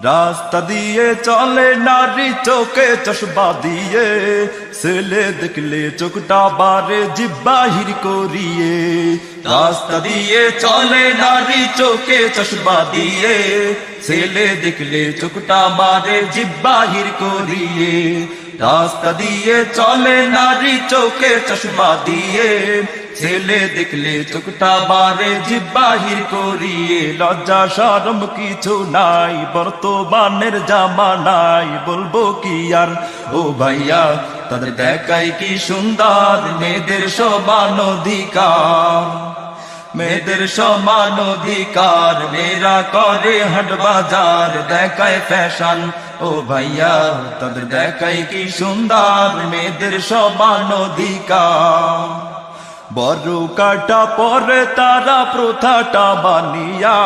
রাস্তা দিয়ে চলে নারী চোখে চশমা দিয়ে, ছেলে দেখলে চোখটা বারে জিহ্বা হির করিয়ে। রাস্তা দিয়ে চলে নারী চোখে চশমা দিয়ে, ছেলে দেখলে চোখটা বারে জিহ্বা হির করিয়ে। রাস্তা দিয়ে চলে নারী চোখে চশমা দিয়ে, ছেলে দেখলে চোখটা বারে জিহ্বা হির করিয়ে। লজ্জা শরম কিছু নাই বর্তমানের জামানায়, বলবো কি আর ও ভাইয়া, তাদের দেখাই কি সুন্দর মেয়েদের সমান অধিকার। মেয়েদের সমান অধিকার, মেয়েরা করে হাট বাজার, দেখায় ফ্যাশন ও ভাইয়া, তাদের দেখাই কি সুন্দর মেয়েদের সমান অধিকার। বড় কাটা পরে তারা প্রথাটা বানিয়া,